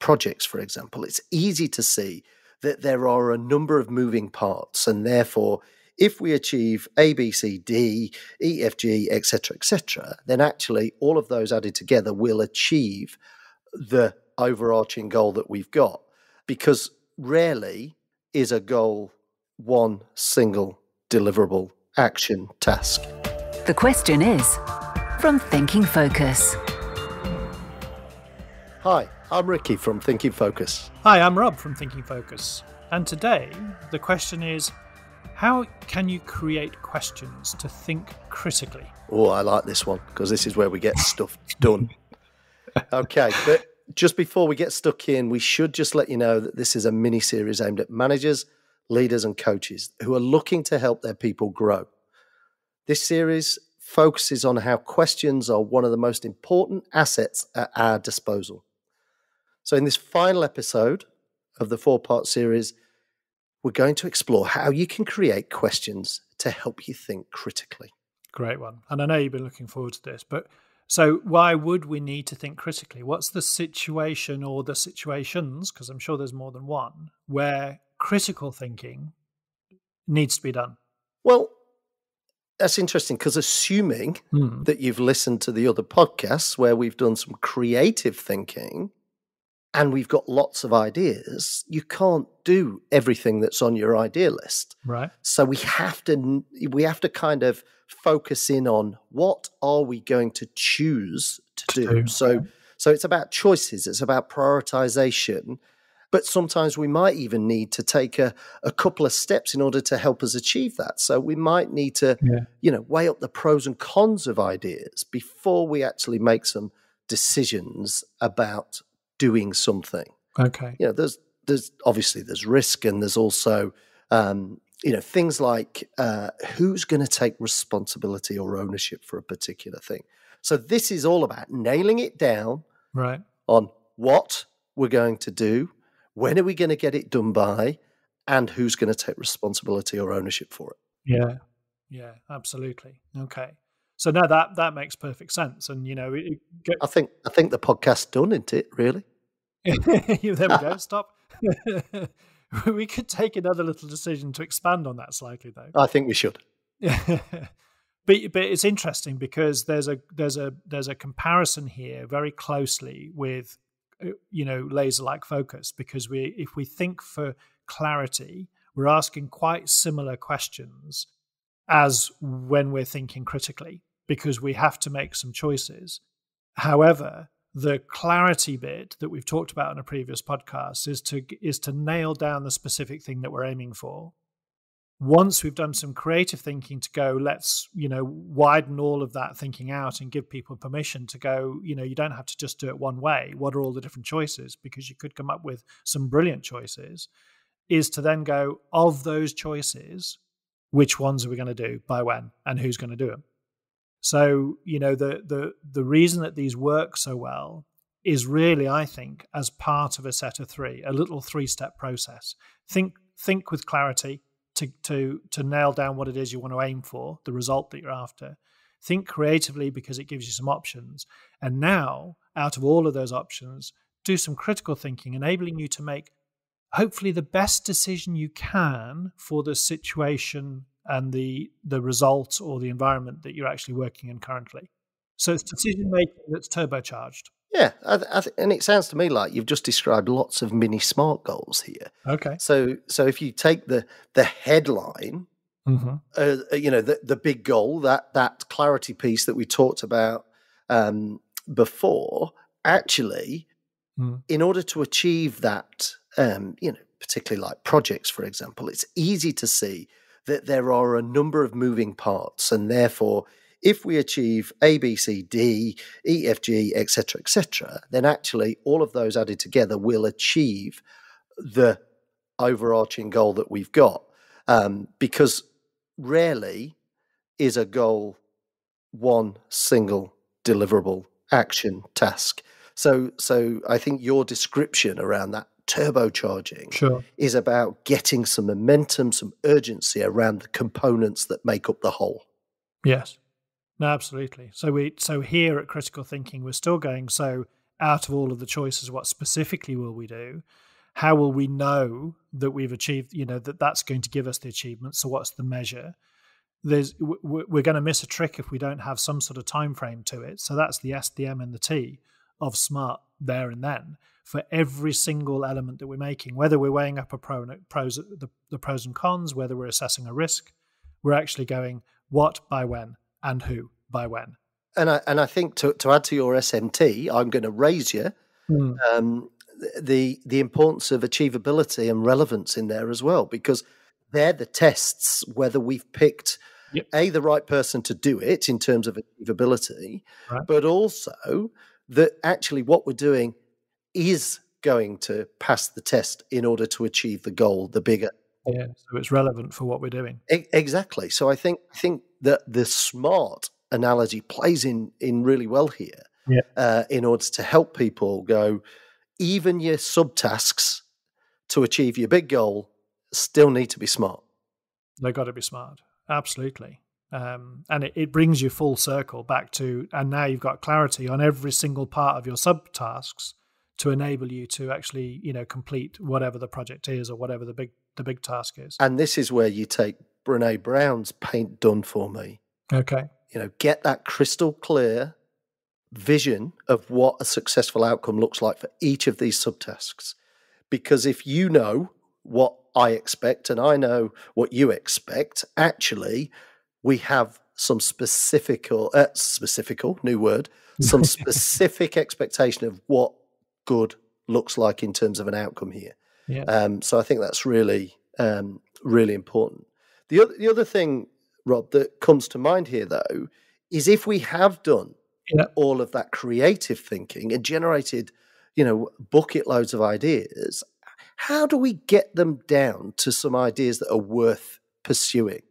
projects, for example, it's easy to see that there are a number of moving parts, and therefore, if we achieve A, B, C, D, E, F, G, etc., then actually all of those added together will achieve the overarching goal that we've got. Because rarely is a goal one single deliverable action task. The question is from Thinking Focus. Hi, I'm Ricky from Thinking Focus. Hi, I'm Rob from Thinking Focus. And today, the question is, how can you create questions to think critically? Oh, I like this one, because this is where we get stuff done. Okay, but just before we get stuck in, we should just let you know that this is a mini-series aimed at managers, leaders and coaches who are looking to help their people grow. This series focuses on how questions are one of the most important assets at our disposal. So in this final episode of the 4-part series, we're going to explore how you can create questions to help you think critically. Great one. And I know you've been looking forward to this, but so why would we need to think critically? What's the situation or the situations, because I'm sure there's more than one, where critical thinking needs to be done? Well, that's interesting, because assuming that you've listened to the other podcasts where we've done some creative thinking and we've got lots of ideas, you can't do everything that's on your idea list. Right. So we have to kind of focus in on what are we going to choose to do. So it's about choices, it's about prioritization, but sometimes we might even need to take a couple of steps in order to help us achieve that. So we might need to, weigh up the pros and cons of ideas before we actually make some decisions about doing something. Okay. There's obviously there's risk, and there's also things like who's going to take responsibility or ownership for a particular thing. So this is all about nailing it down right on what we're going to do, when are we going to get it done by, and who's going to take responsibility or ownership for it. Yeah, absolutely. Okay. So now that makes perfect sense. And, I think the podcast's done, isn't it, really? There we go. Stop. We could take another little decision to expand on that slightly, though. I think we should. But it's interesting because there's a comparison here very closely with, laser-like focus, because if we think for clarity, we're asking quite similar questions as when we're thinking critically, because we have to make some choices. However, the clarity bit that we've talked about in a previous podcast is to nail down the specific thing that we're aiming for. Once we've done some creative thinking to go, let's, widen all of that thinking out and give people permission to go, you don't have to just do it one way. What are all the different choices? Because you could come up with some brilliant choices, is to then go, of those choices, which ones are we going to do, by when, and who's going to do them? So, the reason that these work so well is really, I think, as part of a set of three, a little 3-step process. Think with clarity to nail down what it is you want to aim for, the result that you're after. Think creatively because it gives you some options. And now, out of all of those options, do some critical thinking, enabling you to make hopefully the best decision you can for the situation and the result or the environment that you're actually working in currently. So it's decision making that's turbocharged. Yeah, and it sounds to me like you've just described lots of mini SMART goals here. Okay. So if you take the headline, the big goal, that clarity piece that we talked about before, actually, in order to achieve that, particularly like projects, for example, it's easy to see that there are a number of moving parts, and therefore, if we achieve A, B, C, D, E, F, G, etc., then actually all of those added together will achieve the overarching goal that we've got. Because rarely is a goal one single deliverable action task. So I think your description around that turbocharging is about getting some momentum, some urgency around the components that make up the whole. Yes. No, absolutely. So here at Critical Thinking, we're still going, so out of all of the choices, what specifically will we do? How will we know that we've achieved, that's going to give us the achievement? So what's the measure? We're going to miss a trick if we don't have some sort of time frame to it. So that's the S, the M, and the T of SMART there and then for every single element that we're making, whether we're weighing up the pros and cons, whether we're assessing a risk, we're actually going what by when and who by when. And I think to add to your SMT, I'm going to raise you the importance of achievability and relevance in there as well, because they're the tests whether we've picked the right person to do it in terms of achievability, right, but also that actually what we're doing is going to pass the test in order to achieve the goal, the bigger. Yeah, so it's relevant for what we're doing. Exactly. So I think that the SMART analogy plays in really well here, in order to help people go, even your subtasks to achieve your big goal still need to be smart. They've got to be smart. Absolutely. And it brings you full circle back to, and now you've got clarity on every single part of your subtasks to enable you to actually, complete whatever the project is or whatever the big task is. And this is where you take Brené Brown's paint done for me. Okay. Get that crystal clear vision of what a successful outcome looks like for each of these subtasks. Because if you know what I expect and I know what you expect, actually we have some specific expectation of what good looks like in terms of an outcome here. Yeah. So I think that's really, really important. The other thing, Rob, that comes to mind here, though, is if we have done all of that creative thinking and generated, bucket loads of ideas, how do we get them down to some ideas that are worth pursuing?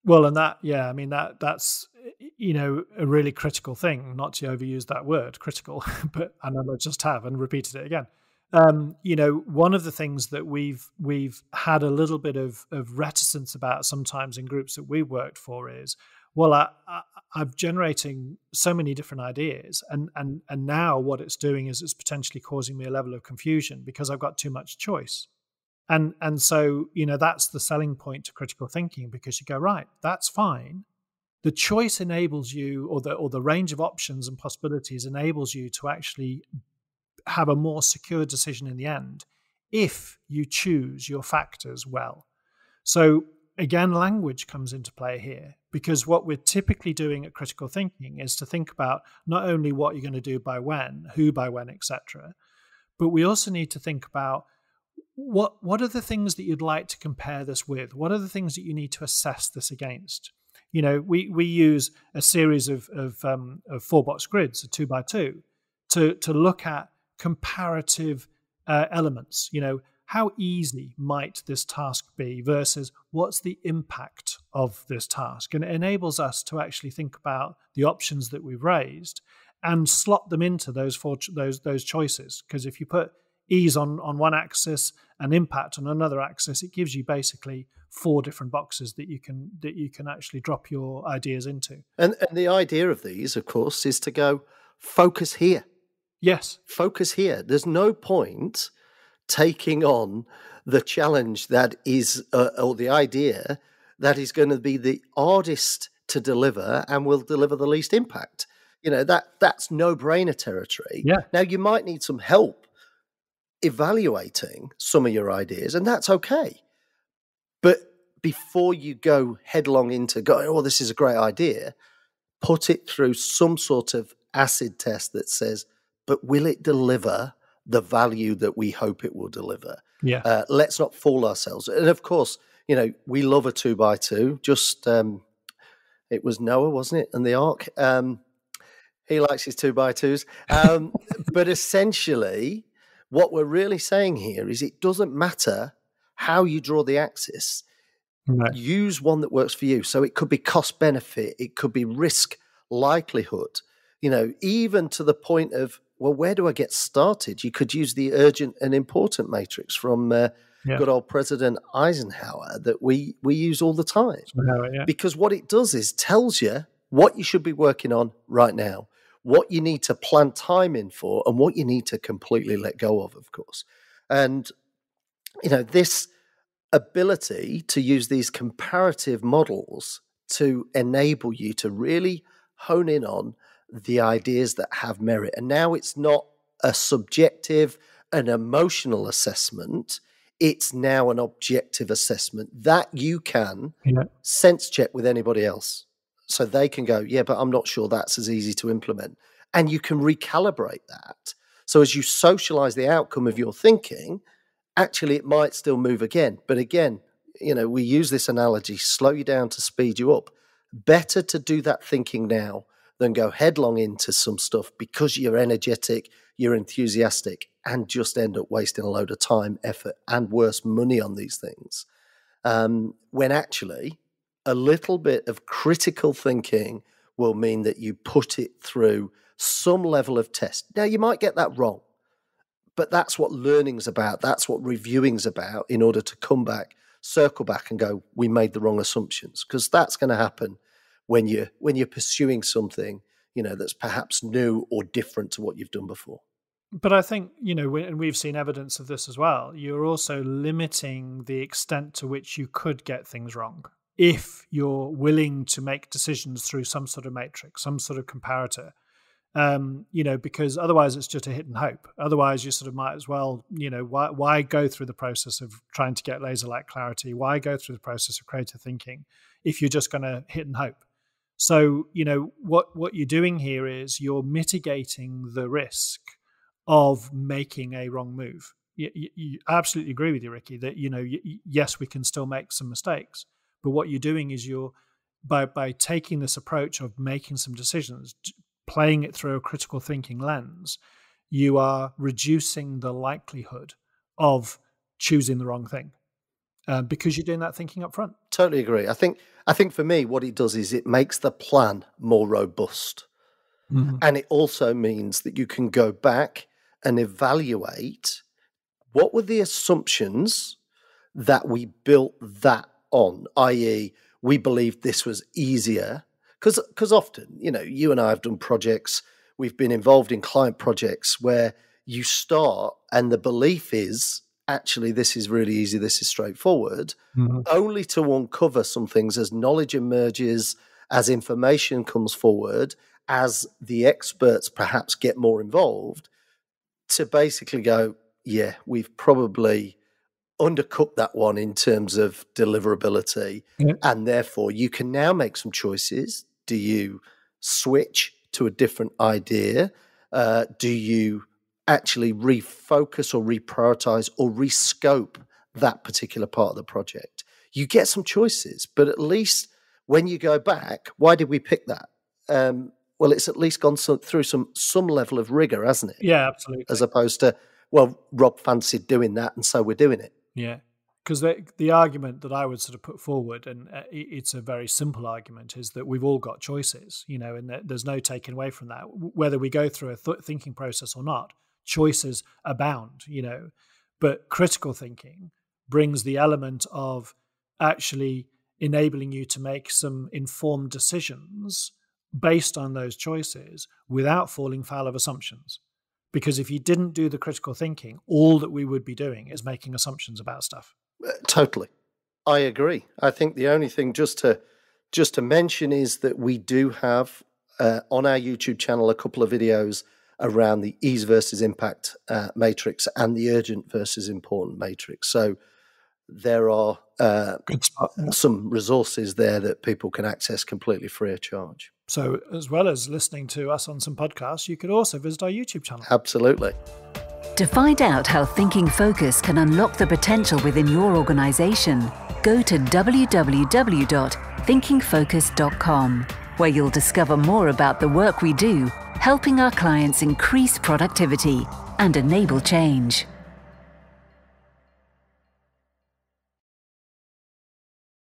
Well, and that's a really critical thing, not to overuse that word, critical, but I know I just have and repeated it again. One of the things that we've had a little bit of reticence about sometimes in groups that we've worked for is, well, I'm generating so many different ideas, and now what it's doing is it's potentially causing me a level of confusion because I've got too much choice. And so, that's the selling point to critical thinking, because you go, right, that's fine. The choice enables you, or the range of options and possibilities enables you to actually have a more secure decision in the end if you choose your factors well. So again, language comes into play here, because what we're typically doing at critical thinking is to think about not only what you're going to do by when, who by when, etc., but we also need to think about what are the things that you'd like to compare this with? What are the things that you need to assess this against? We use a series of 4-box grids, a 2x2, to look at comparative elements. How easy might this task be versus what's the impact of this task? And it enables us to actually think about the options that we've raised and slot them into those choices. Because if you put ease on one axis and impact on another axis, it gives you basically 4 different boxes that you can actually drop your ideas into. And the idea of these, of course, is to go focus here. Yes. Focus here. There's no point taking on the challenge that is, or the idea that is going to be the hardest to deliver and will deliver the least impact. That's no-brainer territory. Yeah. Now, you might need some help evaluating some of your ideas, and that's okay. But before you go headlong into going, oh, this is a great idea, put it through some sort of acid test that says, but will it deliver the value that we hope it will deliver? Yeah. Let's not fool ourselves. And of course, we love a 2x2. Just it was Noah, wasn't it? And the Ark. He likes his 2x2s. But essentially, what we're really saying here is it doesn't matter how you draw the axis. Right. Use one that works for you. So it could be cost benefit, it could be risk likelihood, even to the point of, well, where do I get started? You could use the urgent and important matrix from good old President Eisenhower that we use all the time. Because what it does is tells you what you should be working on right now. what you need to plan time in for, and what you need to completely let go of course. And, this ability to use these comparative models to enable you to really hone in on the ideas that have merit. And now it's not a subjective, an emotional assessment. It's now an objective assessment that you can sense check with anybody else. So they can go, yeah, but I'm not sure that's as easy to implement. And you can recalibrate that. So as you socialize the outcome of your thinking, actually it might still move again. But again, we use this analogy, slow you down to speed you up. Better to do that thinking now than go headlong into some stuff because you're energetic, you're enthusiastic, and just end up wasting a load of time, effort, and worse, money on these things. When actually a little bit of critical thinking will mean that you put it through some level of test. Now, you might get that wrong, but that's what learning's about. That's what reviewing's about, in order to come back, circle back and go, we made the wrong assumptions, because that's going to happen when you're pursuing something, that's perhaps new or different to what you've done before. But I think, and we've seen evidence of this as well, you're also limiting the extent to which you could get things wrong if you're willing to make decisions through some sort of matrix, some sort of comparator. Because otherwise it's just a hit and hope. Otherwise you sort of might as well, why go through the process of trying to get laser-like clarity? Why go through the process of creative thinking if you're just going to hit and hope? So, what you're doing here is you're mitigating the risk of making a wrong move. You absolutely agree with you, Ricky, that, yes, we can still make some mistakes, but what you're doing is you're, by taking this approach of making some decisions, playing it through a critical thinking lens, you are reducing the likelihood of choosing the wrong thing because you're doing that thinking up front. Totally agree. I think for me, what it does is it makes the plan more robust. Mm-hmm. And it also means that you can go back and evaluate what were the assumptions that we built that on, i.e., we believed this was easier. Because often, you and I have done projects, we've been involved in client projects where you start and the belief is, actually, this is really easy, this is straightforward, only to uncover some things as knowledge emerges, as information comes forward, as the experts perhaps get more involved, to basically go, yeah, we've probably undercooked that one in terms of deliverability. Yeah. And therefore you can now make some choices. Do you switch to a different idea? Do you actually refocus or reprioritize or rescope that particular part of the project? You get some choices, but at least when you go back, why did we pick that? Well, it's at least gone through some level of rigor, hasn't it? Yeah, absolutely. As opposed to, well, Rob fancied doing that, and so we're doing it. Yeah, because the argument that I would sort of put forward, and it's a very simple argument, is that we've all got choices, and there's no taking away from that. Whether we go through a thinking process or not, choices abound, But critical thinking brings the element of actually enabling you to make some informed decisions based on those choices without falling foul of assumptions. Because if you didn't do the critical thinking, all that we would be doing is making assumptions about stuff. Totally. I agree. I think the only thing just to mention is that we do have on our YouTube channel a couple of videos around the ease versus impact matrix and the urgent versus important matrix. So there are some resources there that people can access completely free of charge. So as well as listening to us on some podcasts, you could also visit our YouTube channel. Absolutely. To find out how Thinking Focus can unlock the potential within your organization, go to www.thinkingfocus.com, where you'll discover more about the work we do, helping our clients increase productivity and enable change.